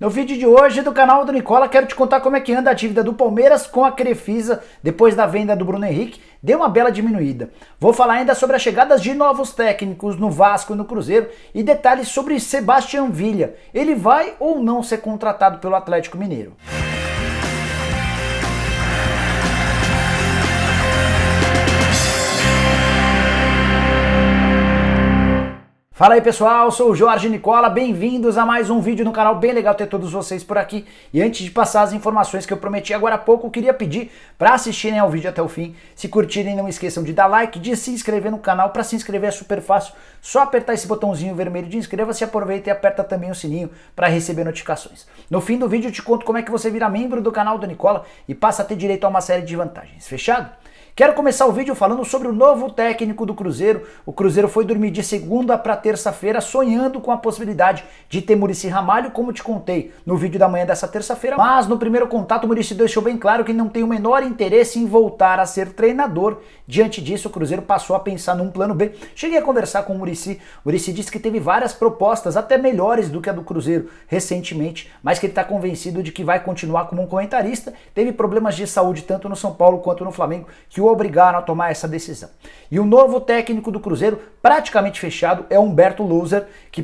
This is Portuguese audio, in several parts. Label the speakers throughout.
Speaker 1: No vídeo de hoje do canal do Nicola, quero te contar como é que anda a dívida do Palmeiras com a Crefisa depois da venda do Bruno Henrique. Deu uma bela diminuída. Vou falar ainda sobre as chegadas de novos técnicos no Vasco e no Cruzeiro e detalhes sobre Sebastião Villa. Ele vai ou não ser contratado pelo Atlético Mineiro? Fala aí pessoal, sou o Jorge Nicola, bem-vindos a mais um vídeo no canal, bem legal ter todos vocês por aqui. E antes de passar as informações que eu prometi agora há pouco, eu queria pedir para assistirem ao vídeo até o fim. Se curtirem, não esqueçam de dar like, de se inscrever no canal. Para se inscrever é super fácil, só apertar esse botãozinho vermelho de inscreva-se, aproveita e aperta também o sininho para receber notificações. No fim do vídeo eu te conto como é que você vira membro do canal do Nicola e passa a ter direito a uma série de vantagens. Fechado? Quero começar o vídeo falando sobre o novo técnico do Cruzeiro. O Cruzeiro foi dormir de segunda para terça-feira sonhando com a possibilidade de ter Muricy Ramalho, como te contei no vídeo da manhã dessa terça-feira. Mas no primeiro contato o Muricy deixou bem claro que não tem o menor interesse em voltar a ser treinador. Diante disso o Cruzeiro passou a pensar num plano B. Cheguei a conversar com o Muricy. O Muricy disse que teve várias propostas, até melhores do que a do Cruzeiro recentemente, mas que ele está convencido de que vai continuar como um comentarista. Teve problemas de saúde tanto no São Paulo quanto no Flamengo que o obrigaram a tomar essa decisão. E o novo técnico do Cruzeiro, praticamente fechado, é Humberto Louser, que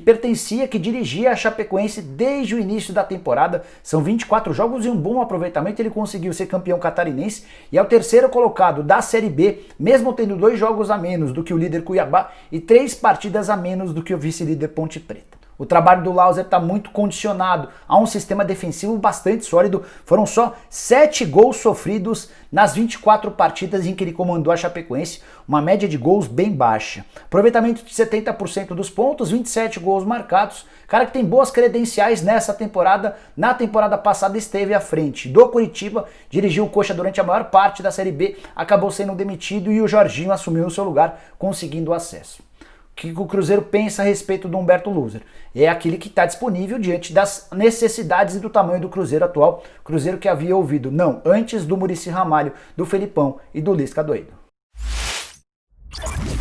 Speaker 1: dirigia a Chapecoense desde o início da temporada. São 24 jogos e um bom aproveitamento. Ele conseguiu ser campeão catarinense e é o terceiro colocado da Série B, mesmo tendo 2 jogos a menos do que o líder Cuiabá e 3 partidas a menos do que o vice-líder Ponte Preta. O trabalho do Louser está muito condicionado a um sistema defensivo bastante sólido. Foram só 7 gols sofridos nas 24 partidas em que ele comandou a Chapecoense, uma média de gols bem baixa. Aproveitamento de 70% dos pontos, 27 gols marcados. Cara que tem boas credenciais nessa temporada. Na temporada passada esteve à frente do Curitiba, dirigiu o Coxa durante a maior parte da Série B, acabou sendo demitido e o Jorginho assumiu o seu lugar, conseguindo o acesso. O que o Cruzeiro pensa a respeito do Humberto Louser? É aquele que está disponível diante das necessidades e do tamanho do Cruzeiro atual. Cruzeiro que havia ouvido não antes do Muricy Ramalho, do Felipão e do Lisca doido.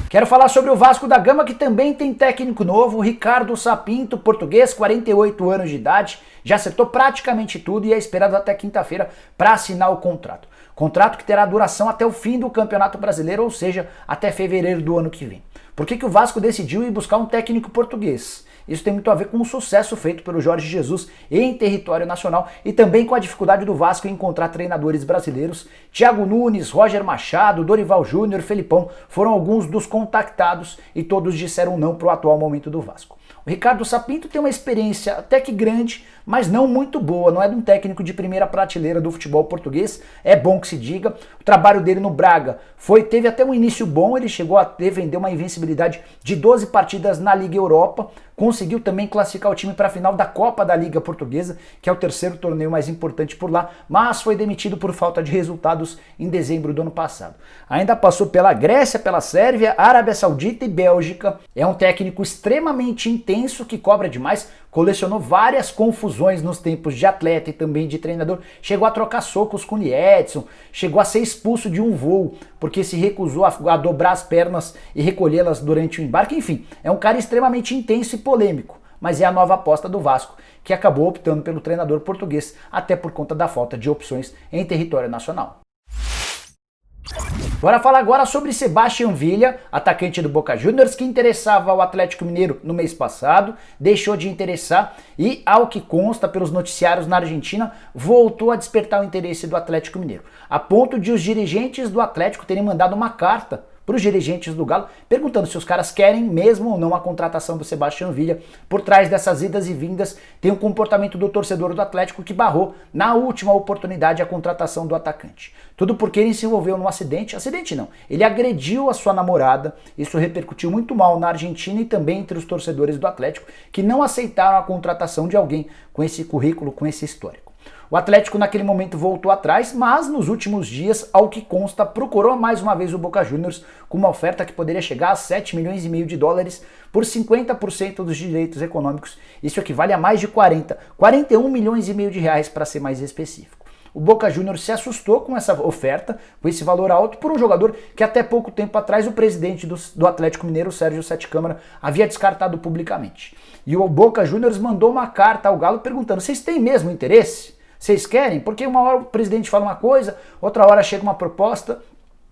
Speaker 1: Quero falar sobre o Vasco da Gama, que também tem técnico novo, Ricardo Sapinto, português, 48 anos de idade, já acertou praticamente tudo e é esperado até quinta-feira para assinar o contrato. Contrato que terá duração até o fim do Campeonato Brasileiro, ou seja, até fevereiro do ano que vem. Por que o Vasco decidiu ir buscar um técnico português? Isso tem muito a ver com o sucesso feito pelo Jorge Jesus em território nacional e também com a dificuldade do Vasco em encontrar treinadores brasileiros. Thiago Nunes, Roger Machado, Dorival Júnior, Felipão foram alguns dos contactados e todos disseram não para o atual momento do Vasco. O Ricardo Sapinto tem uma experiência até que grande, mas não muito boa, não é de um técnico de primeira prateleira do futebol português, é bom que se diga. O trabalho dele no Braga teve até um início bom, ele chegou a defender uma invencibilidade de 12 partidas na Liga Europa, conseguiu também classificar o time para a final da Copa da Liga Portuguesa, que é o terceiro torneio mais importante por lá, mas foi demitido por falta de resultados em dezembro do ano passado. Ainda passou pela Grécia, pela Sérvia, Arábia Saudita e Bélgica. É um técnico extremamente intenso, que cobra demais, colecionou várias confusões nos tempos de atleta e também de treinador, chegou a trocar socos com o Edson, chegou a ser expulso de um voo porque se recusou a dobrar as pernas e recolhê-las durante o embarque. Enfim, é um cara extremamente intenso e polêmico, mas é a nova aposta do Vasco, que acabou optando pelo treinador português, até por conta da falta de opções em território nacional. Bora falar agora sobre Sebastião Villa, atacante do Boca Juniors, que interessava ao Atlético Mineiro no mês passado, deixou de interessar e, ao que consta pelos noticiários na Argentina, voltou a despertar o interesse do Atlético Mineiro, a ponto de os dirigentes do Atlético terem mandado uma carta para os dirigentes do Galo, perguntando se os caras querem mesmo ou não a contratação do Sebastião Villa. Por trás dessas idas e vindas tem o comportamento do torcedor do Atlético, que barrou na última oportunidade a contratação do atacante. Tudo porque ele se envolveu num acidente não, ele agrediu a sua namorada. Isso repercutiu muito mal na Argentina e também entre os torcedores do Atlético, que não aceitaram a contratação de alguém com esse currículo, com esse histórico. O Atlético naquele momento voltou atrás, mas nos últimos dias, ao que consta, procurou mais uma vez o Boca Juniors com uma oferta que poderia chegar a 7,5 milhões por 50% dos direitos econômicos. Isso equivale a mais de 41,5 milhões de reais para ser mais específico. o Boca Juniors se assustou com essa oferta, com esse valor alto, por um jogador que até pouco tempo atrás o presidente do Atlético Mineiro, Sérgio Sete Câmara, havia descartado publicamente. E o Boca Juniors mandou uma carta ao Galo perguntando: vocês têm mesmo interesse? Vocês querem? Porque uma hora o presidente fala uma coisa, outra hora chega uma proposta.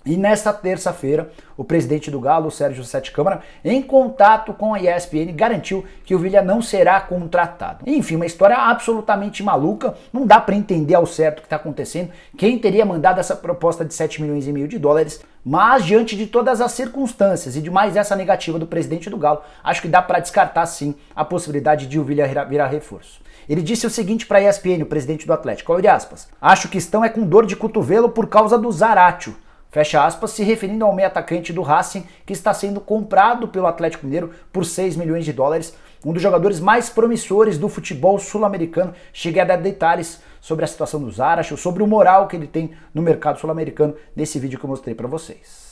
Speaker 1: E nesta terça-feira, o presidente do Galo, Sérgio Sete Câmara, em contato com a ESPN, garantiu que o Villa não será contratado. Enfim, uma história absolutamente maluca, não dá para entender ao certo o que está acontecendo, quem teria mandado essa proposta de 7 milhões e meio de dólares, mas diante de todas as circunstâncias e de mais essa negativa do presidente do Galo, acho que dá para descartar sim a possibilidade de o Villa virar reforço. Ele disse o seguinte para a ESPN, o presidente do Atlético, abre aspas: acho que estão com dor de cotovelo por causa do Zaratio. Fecha aspas, se referindo ao meio atacante do Racing, que está sendo comprado pelo Atlético Mineiro por 6 milhões de dólares, um dos jogadores mais promissores do futebol sul-americano. Cheguei a dar detalhes sobre a situação do Zaratio, sobre o moral que ele tem no mercado sul-americano, nesse vídeo que eu mostrei para vocês.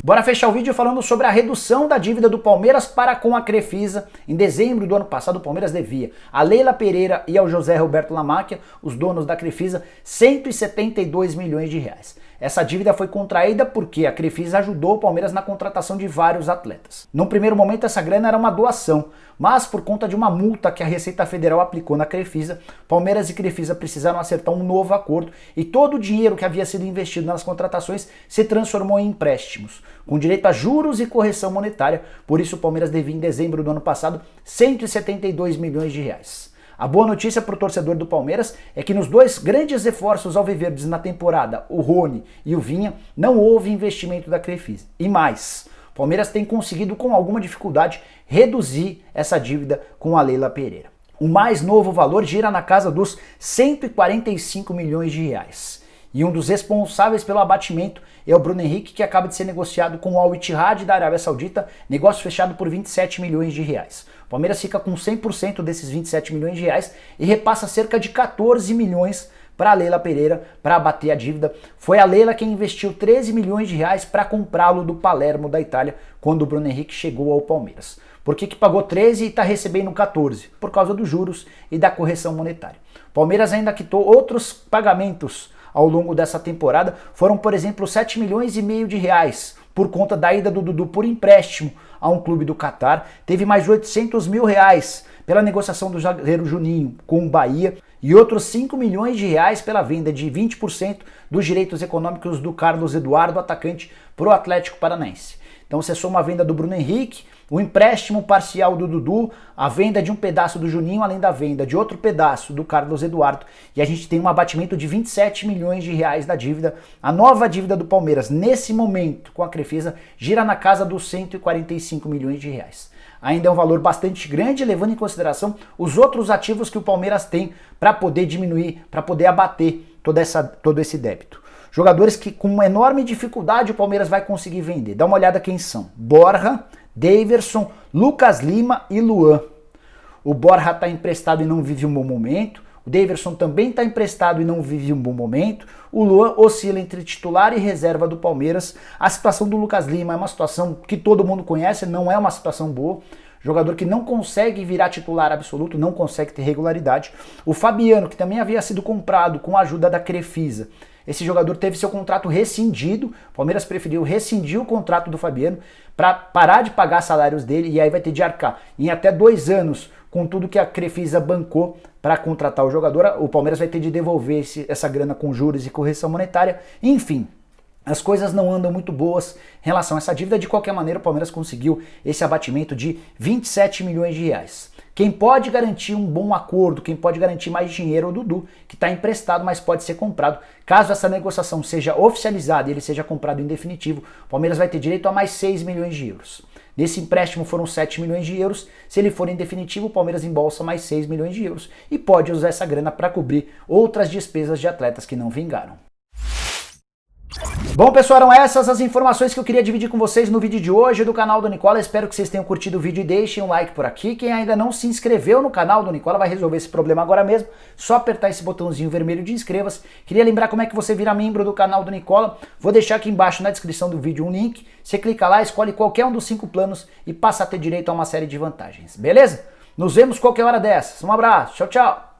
Speaker 1: Bora fechar o vídeo falando sobre a redução da dívida do Palmeiras para com a Crefisa. Em dezembro do ano passado, o Palmeiras devia a Leila Pereira e ao José Roberto Lamáquia, os donos da Crefisa, 172 milhões de reais. Essa dívida foi contraída porque a Crefisa ajudou o Palmeiras na contratação de vários atletas. Num primeiro momento, essa grana era uma doação, mas por conta de uma multa que a Receita Federal aplicou na Crefisa, Palmeiras e Crefisa precisaram acertar um novo acordo e todo o dinheiro que havia sido investido nas contratações se transformou em empréstimos, com direito a juros e correção monetária. Por isso, o Palmeiras devia em dezembro do ano passado 172 milhões de reais. A boa notícia para o torcedor do Palmeiras é que nos dois grandes reforços alviverdes na temporada, o Rony e o Vinha, não houve investimento da Crefisa. E mais, o Palmeiras tem conseguido com alguma dificuldade reduzir essa dívida com a Leila Pereira. O mais novo valor gira na casa dos 145 milhões de reais. E um dos responsáveis pelo abatimento é o Bruno Henrique, que acaba de ser negociado com o Al Ittihad da Arábia Saudita, negócio fechado por 27 milhões de reais. O Palmeiras fica com 100% desses 27 milhões de reais e repassa cerca de 14 milhões para a Leila Pereira para abater a dívida. Foi a Leila quem investiu 13 milhões de reais para comprá-lo do Palermo da Itália quando o Bruno Henrique chegou ao Palmeiras. Por que pagou 13 e está recebendo 14? Por causa dos juros e da correção monetária. O Palmeiras ainda quitou outros pagamentos ao longo dessa temporada. Foram, por exemplo, 7 milhões e meio de reais por conta da ida do Dudu por empréstimo a um clube do Catar. Teve mais 800 mil reais pela negociação do zagueiro Juninho com o Bahia e outros 5 milhões de reais pela venda de 20% dos direitos econômicos do Carlos Eduardo, atacante, para o Atlético Paranaense. Então você soma a venda do Bruno Henrique, o empréstimo parcial do Dudu, a venda de um pedaço do Juninho, além da venda de outro pedaço do Carlos Eduardo, e a gente tem um abatimento de 27 milhões de reais da dívida. A nova dívida do Palmeiras, nesse momento, com a Crefisa, gira na casa dos 145 milhões de reais. Ainda é um valor bastante grande, levando em consideração os outros ativos que o Palmeiras tem para poder diminuir, para poder abater todo esse débito. Jogadores que com uma enorme dificuldade o Palmeiras vai conseguir vender. Dá uma olhada quem são: Borja, Daverson, Lucas Lima e Luan. O Borja está emprestado e não vive um bom momento. O Daverson também está emprestado e não vive um bom momento. O Luan oscila entre titular e reserva do Palmeiras. A situação do Lucas Lima é uma situação que todo mundo conhece, não é uma situação boa. Jogador que não consegue virar titular absoluto, não consegue ter regularidade. O Fabiano, que também havia sido comprado com a ajuda da Crefisa. Esse jogador teve seu contrato rescindido. O Palmeiras preferiu rescindir o contrato do Fabiano para parar de pagar salários dele e aí vai ter de arcar em até 2 anos com tudo que a Crefisa bancou para contratar o jogador. O Palmeiras vai ter de devolver essa grana com juros e correção monetária. Enfim, as coisas não andam muito boas em relação a essa dívida. De qualquer maneira, o Palmeiras conseguiu esse abatimento de 27 milhões de reais. Quem pode garantir um bom acordo, quem pode garantir mais dinheiro é o Dudu, que está emprestado, mas pode ser comprado. Caso essa negociação seja oficializada e ele seja comprado em definitivo, o Palmeiras vai ter direito a mais 6 milhões de euros. Nesse empréstimo foram 7 milhões de euros. Se ele for em definitivo, o Palmeiras embolsa mais 6 milhões de euros e pode usar essa grana para cobrir outras despesas de atletas que não vingaram. Bom, pessoal, eram essas as informações que eu queria dividir com vocês no vídeo de hoje do canal do Nicola. Espero que vocês tenham curtido o vídeo e deixem um like por aqui. Quem ainda não se inscreveu no canal do Nicola vai resolver esse problema agora mesmo. Só apertar esse botãozinho vermelho de inscreva-se. Queria lembrar como é que você vira membro do canal do Nicola. Vou deixar aqui embaixo na descrição do vídeo um link. Você clica lá, escolhe qualquer um dos 5 planos e passa a ter direito a uma série de vantagens. Beleza? Nos vemos qualquer hora dessas. Um abraço. Tchau, tchau.